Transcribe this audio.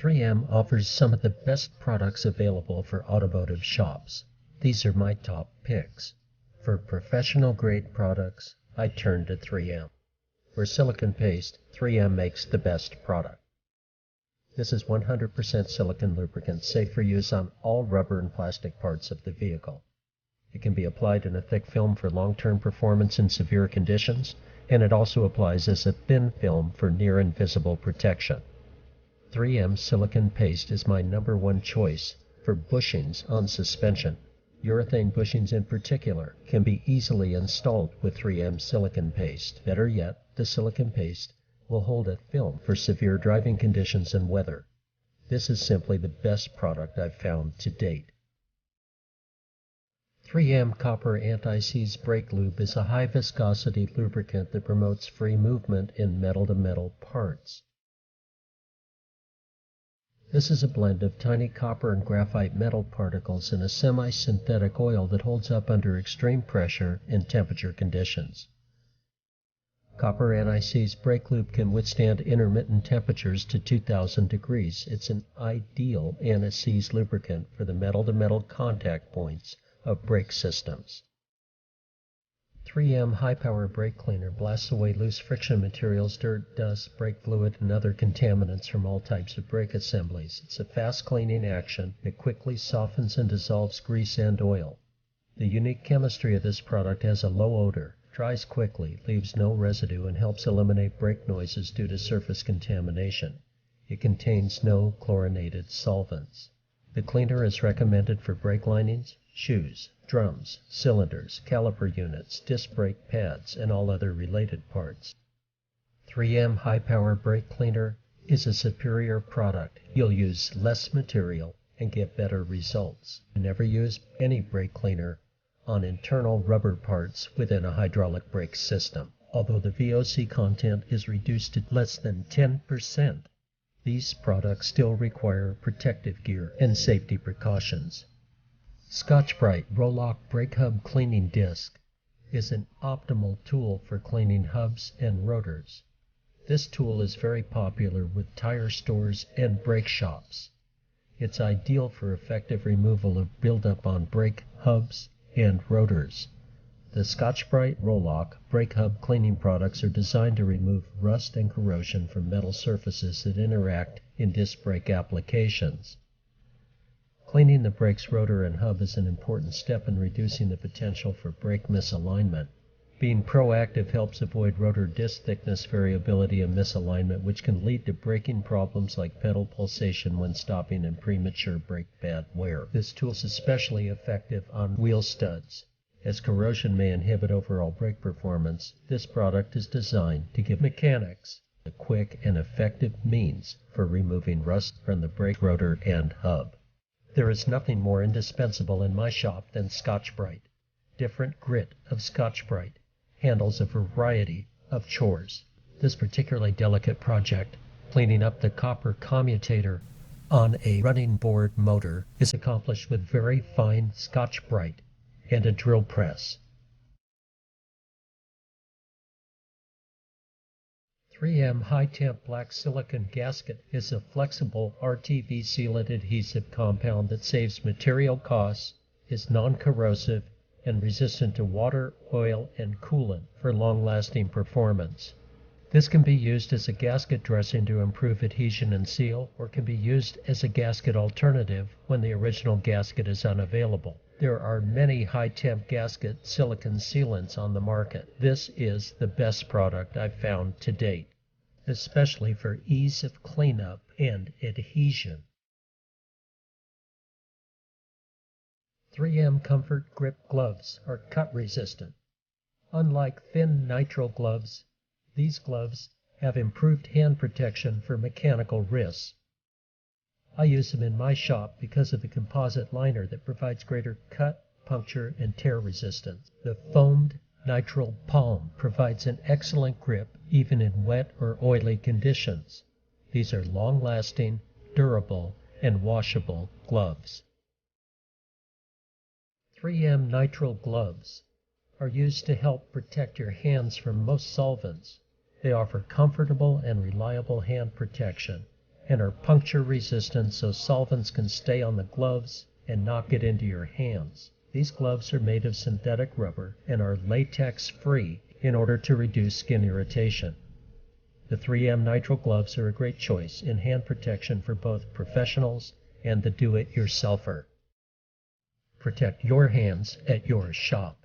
3M offers some of the best products available for automotive shops. These are my top picks. For professional-grade products, I turn to 3M. For silicone paste, 3M makes the best product. This is 100% silicone lubricant, safe for use on all rubber and plastic parts of the vehicle. It can be applied in a thick film for long-term performance in severe conditions, and it also applies as a thin film for near-invisible protection. 3M silicone paste is my #1 choice for bushings on suspension. Urethane bushings in particular can be easily installed with 3M silicone paste. Better yet, the silicone paste will hold a film for severe driving conditions and weather. This is simply the best product I've found to date. 3M Copper Anti-Seize Brake Lube is a high-viscosity lubricant that promotes free movement in metal-to-metal parts. This is a blend of tiny copper and graphite metal particles in a semi-synthetic oil that holds up under extreme pressure and temperature conditions. Copper Anti-Seize Brake Lube can withstand intermittent temperatures to 2000 degrees. It's an ideal anti-seize lubricant for the metal-to-metal contact points of brake systems. 3M High Power Brake Cleaner blasts away loose friction materials, dirt, dust, brake fluid, and other contaminants from all types of brake assemblies. It's a fast cleaning action that quickly softens and dissolves grease and oil. The unique chemistry of this product has a low odor, dries quickly, leaves no residue, and helps eliminate brake noises due to surface contamination. It contains no chlorinated solvents. The cleaner is recommended for brake linings, shoes, drums, cylinders, caliper units, disc brake pads, and all other related parts. 3M High Power Brake Cleaner is a superior product. You'll use less material and get better results. Never use any brake cleaner on internal rubber parts within a hydraulic brake system. Although the VOC content is reduced to less than 10%, these products still require protective gear and safety precautions. Scotch-Brite Roll-Lock Brake Hub Cleaning Disc is an optimal tool for cleaning hubs and rotors. This tool is very popular with tire stores and brake shops. It's ideal for effective removal of buildup on brake hubs and rotors. The Scotch-Brite Roll-Lock Brake Hub cleaning products are designed to remove rust and corrosion from metal surfaces that interact in disc brake applications. Cleaning the brake's rotor and hub is an important step in reducing the potential for brake misalignment. Being proactive helps avoid rotor disc thickness variability and misalignment, which can lead to braking problems like pedal pulsation when stopping and premature brake pad wear. This tool is especially effective on wheel studs. As corrosion may inhibit overall brake performance, this product is designed to give mechanics a quick and effective means for removing rust from the brake rotor and hub. There is nothing more indispensable in my shop than Scotch-Brite. Different grit of Scotch-Brite handles a variety of chores. This particularly delicate project, cleaning up the copper commutator on a running board motor, is accomplished with very fine Scotch-Brite and a drill press. 3M High Temp Black Silicone Gasket is a flexible RTV sealant adhesive compound that saves material costs, is non-corrosive, and resistant to water, oil, and coolant for long-lasting performance. This can be used as a gasket dressing to improve adhesion and seal, or can be used as a gasket alternative when the original gasket is unavailable. There are many high-temp gasket silicone sealants on the market. This is the best product I've found to date, especially for ease of cleanup and adhesion. 3M Comfort Grip Gloves are cut-resistant. Unlike thin nitrile gloves, these gloves have improved hand protection for mechanical wrists. I use them in my shop because of the composite liner that provides greater cut, puncture, and tear resistance. The foamed nitrile palm provides an excellent grip even in wet or oily conditions. These are long-lasting, durable, and washable gloves. 3M nitrile gloves are used to help protect your hands from most solvents. They offer comfortable and reliable hand protection and are puncture resistant so solvents can stay on the gloves and not get into your hands. These gloves are made of synthetic rubber and are latex-free in order to reduce skin irritation. The 3M nitrile gloves are a great choice in hand protection for both professionals and the do-it-yourselfer. Protect your hands at your shop.